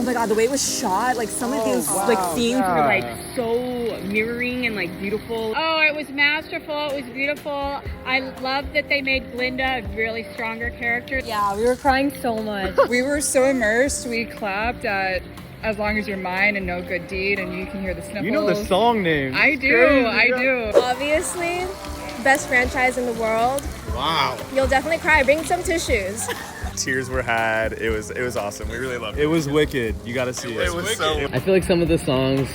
my god, the way it was shot, like some of these like scenes were like so mirroring and like beautiful. Oh, it was masterful. It was beautiful. I love that they made Glinda a really stronger character. Yeah, we were crying so much. We were so immersed. We clapped at As Long As You're Mine and No Good Deed, and you can hear the sniffles. You know the song name. I do. I do. Obviously, best franchise in the world. Wow. You'll definitely cry. Bring some tissues. Tears were had. It was awesome. We really loved it. It was wicked. You gotta see it. It was so. I feel like some of the songs,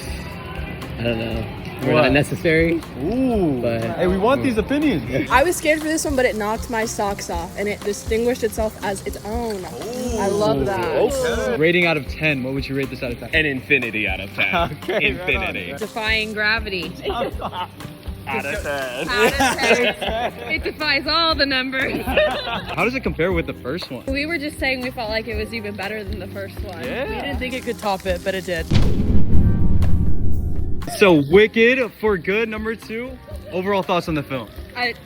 I don't know, were not necessary. Ooh. But hey, we want these opinions. I was scared for this one, but it knocked my socks off and it distinguished itself as its own. I love that. Okay. Rating out of 10, what would you rate this out of 10? An infinity out of 10. Okay, Infinity. Defying gravity. Out of 10. It defies all the numbers. How does it compare with the first one? We were just saying we felt like it was even better than the first one. We didn't think it could top it, but it did. So Wicked for Good, number 2. Overall thoughts on the film?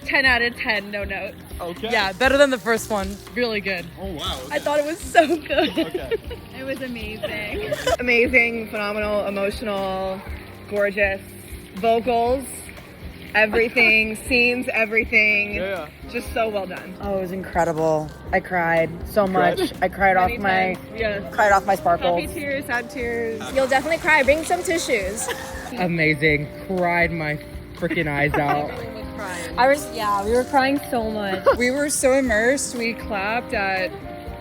10 out of 10, no notes. Okay. Yeah, better than the first one. Really good. Oh wow. I thought it was so good. Okay. It was amazing. Amazing, phenomenal, emotional, gorgeous, vocals, everything, scenes, everything. Yeah. Just so well done. Oh, it was incredible. I cried so much. I cried off my cried off my sparkles. Happy tears, sad tears. You'll definitely cry. Bring some tissues. Amazing. Cried my freaking eyes out. We were crying so much. We were so immersed. We clapped at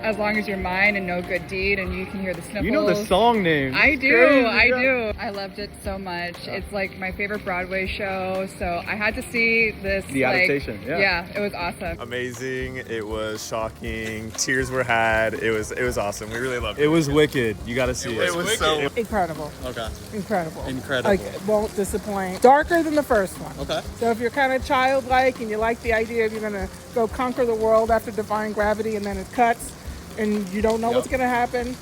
As Long As You're Mine and No Good Deed, and you can hear the sniffles. You know the song name. I do. Crazy, I yeah. do. I loved it so much. It's like my favorite Broadway show, so I had to see this. The adaptation, yeah. Yeah, it was awesome. Amazing. It was shocking. Tears were had. It was awesome. We really loved it. It was wicked. You gotta see it. It was so. Incredible. Okay. Incredible. Incredible. Like, it won't disappoint. Darker than the first one. Okay. So if you're kind of childlike and you like the idea of you're gonna go conquer the world after defying gravity and then it cuts and you don't know what's gonna happen,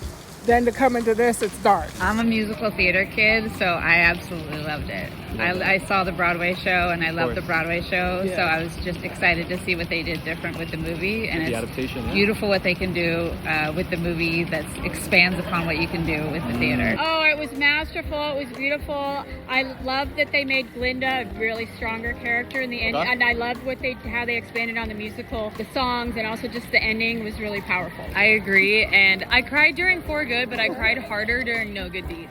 then to come into this, it's dark. I'm a musical theater kid, so I absolutely loved it. I saw the Broadway show, and I love the Broadway show, so I was just excited to see what they did different with the movie. And The it's adaptation, yeah. beautiful what they can do with the movie that expands upon what you can do with the theater. Oh, it was masterful. It was beautiful. I love that they made Glinda a really stronger character in the end, and I loved how they expanded on the musical, the songs, and also just the ending was really powerful. I agree, and I cried during For Good, but I cried harder during No Good Deed.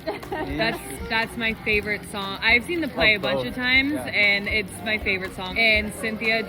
That's my favorite song. I've seen the play a bunch of times, and it's my favorite song. And Cynthia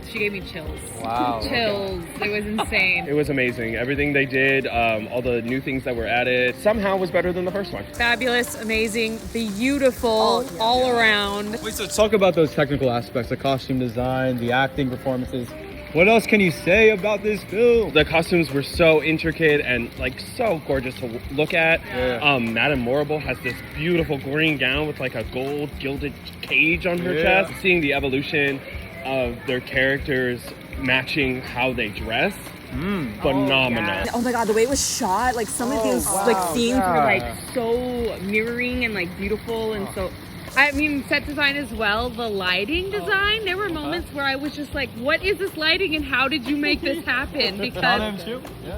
she gave me chills. Wow. Chills. It was insane. It was amazing. Everything they did, all the new things that were added, somehow was better than the first one. Fabulous, amazing, beautiful, all around. Wait, so talk about those technical aspects, the costume design, the acting performances. What else can you say about this film? The costumes were so intricate and like so gorgeous to look at. Yeah. Madame Morrible has this beautiful green gown with like a gold gilded cage on her chest. Seeing the evolution of their characters matching how they dress, phenomenal. Oh my god, the way it was shot, like some of these like scenes were like so mirroring and like beautiful and so. I mean, set design as well, the lighting design. There were moments where I was just like, what is this lighting and how did you make this happen? Because,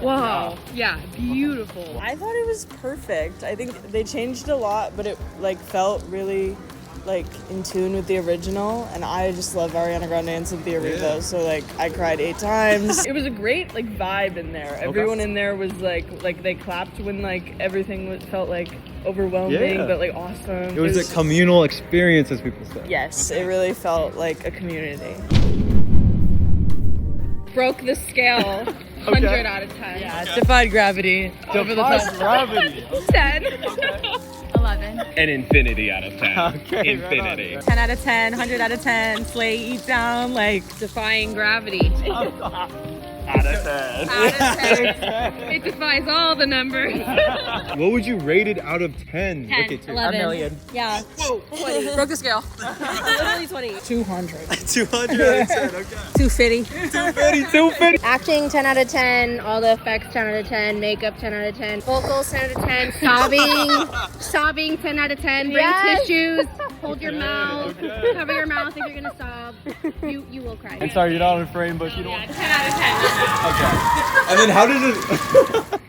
wow, yeah, beautiful. I thought it was perfect. I think they changed a lot, but it like felt really like in tune with the original, and I just love Ariana Grande and Cynthia Erivo, so like I cried 8 times. It was a great like vibe in there. Everyone in there was like they clapped when like everything felt like overwhelming, but like awesome. It was a communal experience, as people say. Yes, it really felt like a community. Broke the scale, 100 out of 10. Yeah, defied gravity. Over the top. Gravity. 10. 11. An infinity out of 10. Okay, Infinity. 10 out of 10, 100 out of 10, slay, eat down, like. Defying gravity. Out of 10. Out of 10. It defies all the numbers. What would you rate it out of 10? 10, Wicked, too. 11. A million. Yeah. 20. Broke the scale. Literally 20. 200. 200 out of 10. Okay. 250. 250. Acting 10 out of 10. All the effects 10 out of 10. Makeup 10 out of 10. Vocals 10 out of 10. Sobbing 10 out of 10. Bring tissues. Hold your mouth. Cover your mouth if you're gonna sob. You will cry. I'm sorry, you're not in frame, but you don't. Yeah, 10 out of 10. Okay. And then how does it?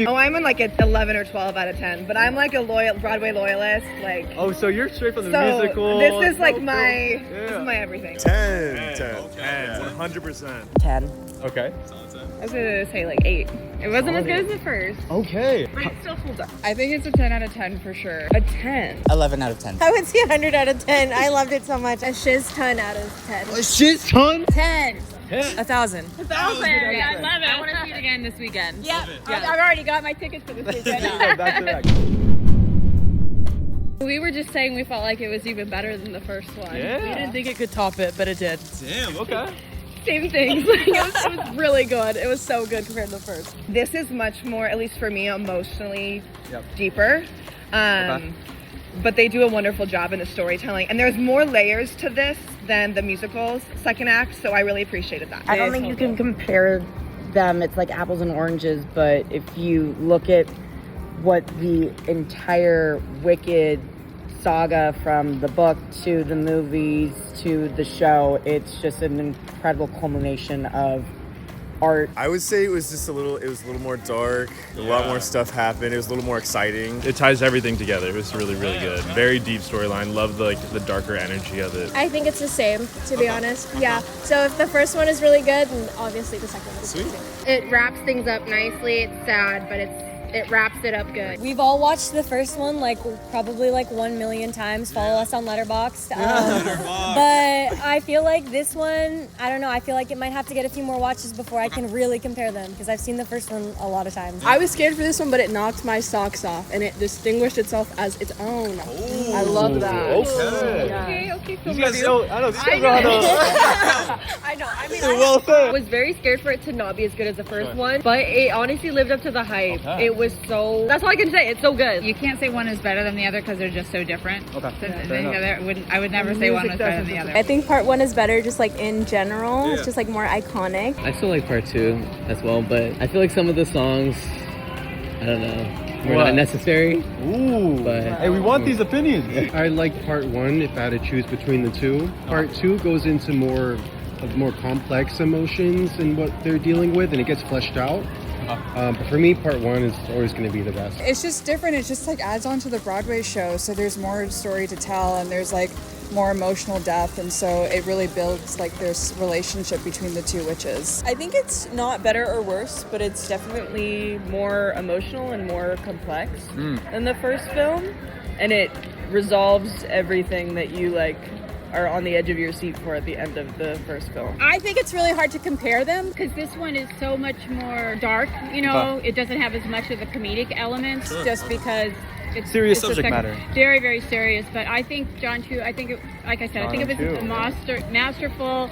Oh, I'm in like an 11 or 12 out of 10, but I'm like a loyal Broadway loyalist. Like, Oh, so you're straight from the so musical. this is like So my cool. this is my everything. 10. 100%. 10. Okay. I was gonna say like 8. It wasn't as good as the first, Okay. but it still holds up. I think it's a 10 out of 10 for sure. A 10. 11 out of 10. I would say 100 out of 10. I loved it so much. A shiz ton out of 10. A shit ton. 10. 1,000. 1,000. I love it. I want to see it again this weekend. Yeah. I've already got my tickets for this weekend. Back to back. We were just saying we felt like it was even better than the first one. Yeah. We didn't think it could top it, but it did. Damn. Okay. Same things. It was really good. It was so good compared to the first. This is much more, at least for me, emotionally deeper. But they do a wonderful job in the storytelling. And there's more layers to this than the musical's second act, so I really appreciated that. I don't think you can compare them. It's like apples and oranges, but if you look at what the entire Wicked saga from the book to the movies to the show, it's just an incredible culmination of art. I would say it was a little more dark. A lot more stuff happened. It was a little more exciting. It ties everything together. It was really, really good. Very deep storyline. Love the darker energy of it. I think it's the same, to be honest. Yeah. So if the first one is really good, then obviously the second one is amazing. It wraps things up nicely. It's sad, but it wraps it up good. We've all watched the first one probably 1 million times. Follow us on Letterboxd. But I feel like this one, I don't know, I feel like it might have to get a few more watches before I can really compare them because I've seen the first one a lot of times. I was scared for this one, but it knocked my socks off and it distinguished itself as its own. I love that. Okay. Okay, These guys know. I know. These guys know how to. I know. I mean, Well said. I was very scared for it to not be as good as the first one, but it honestly lived up to the hype. Okay. It was so. That's all I can say. It's so good. You can't say one is better than the other because they're just so different. Okay. I would never say one was better than the other. I think part one is better just in general. It's just more iconic. I still like part 2 as well, but I feel like some of the songs, I don't know, were not necessary. Ooh. But Hey, we want these opinions. I like part 1 if I had to choose between the two. Part 2 goes into more complex emotions and what they're dealing with, and it gets fleshed out. But for me, part 1 is always going to be the best. It's just different. It just adds on to the Broadway show. So there's more story to tell and there's more emotional depth. And so it really builds this relationship between the two witches. I think it's not better or worse, but it's definitely more emotional and more complex than the first film. And it resolves everything that you are on the edge of your seat for at the end of the first film. I think it's really hard to compare them because this one is so much more dark. It doesn't have as much of the comedic elements just because it's Serious it's subject matter. Very, very serious. But I think Jon M, I think it was masterful.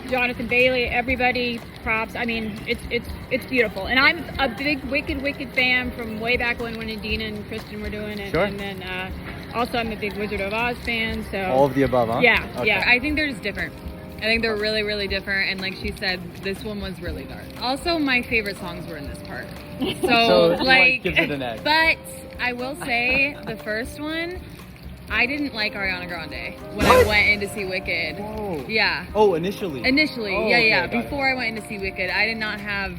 Jonathan Bailey, everybody, props. I mean, it's beautiful. And I'm a big Wicked fan from way back when Adina and Kristen were doing it. Sure. And then also I'm a big Wizard of Oz fan. So All of the above, huh? Yeah, Okay. yeah. I think they're just different. I think they're really, really different. And like she said, this one was really dark. Also, my favorite songs were in this part. So gives it an edge. But I will say the first one, I didn't like Ariana Grande when I went in to see Wicked. Whoa. Yeah. Oh, initially. Initially, Oh, yeah. okay, got Before I went in to see Wicked, I did not have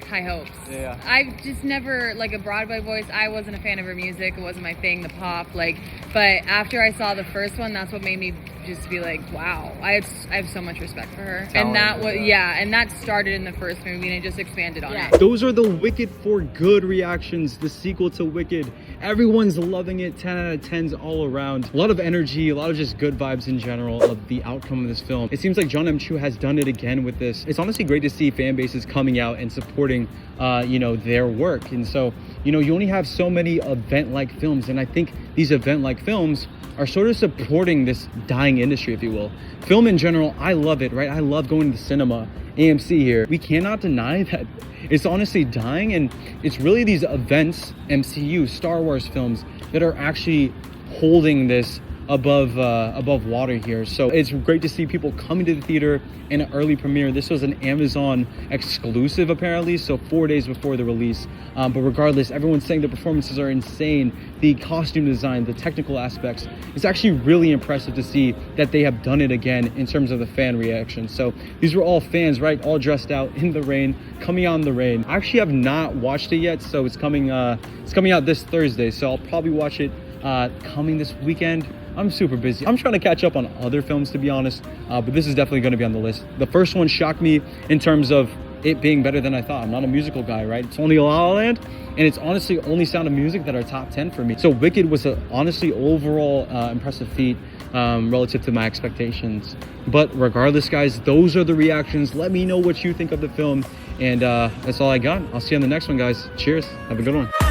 high hopes. Yeah. I just never, a Broadway voice, I wasn't a fan of her music. It wasn't my thing, the pop. But after I saw the first one, that's what made me just be like, wow, I have so much respect for her. And that was, and that started in the first movie and it just expanded on it. Those are the Wicked for Good reactions, the sequel to Wicked. Everyone's loving it, 10 out of 10s all around. A lot of energy, a lot of just good vibes in general of the outcome of this film. It seems like Jon M has done it again with this. It's honestly great to see fan bases coming out and supporting, their work. And so, you only have so many event-like films. And I think these event-like films are sort of supporting this dying industry, if you will. Film in general, I love it, right? I love going to the cinema, AMC here. We cannot deny that it's honestly dying, and it's really these events, MCU, Star Wars films, that are actually holding this above water here. So it's great to see people coming to the theater in an early premiere. This was an Amazon exclusive apparently, so 4 days before the release. But regardless, everyone's saying the performances are insane. The costume design, the technical aspects, it's actually really impressive to see that they have done it again in terms of the fan reaction. So these were all fans, right? All dressed out in the rain, coming out in the rain. I actually have not watched it yet, so it's coming out this Thursday. So I'll probably watch it coming this weekend. I'm super busy. I'm trying to catch up on other films, to be honest, but this is definitely going to be on the list. The first one shocked me in terms of it being better than I thought. I'm not a musical guy, right? It's only La La Land, and it's honestly only Sound of Music that are top 10 for me. So Wicked was a honestly overall impressive feat relative to my expectations. But regardless, guys, those are the reactions. Let me know what you think of the film, and that's all I got. I'll see you on the next one, guys. Cheers. Have a good one.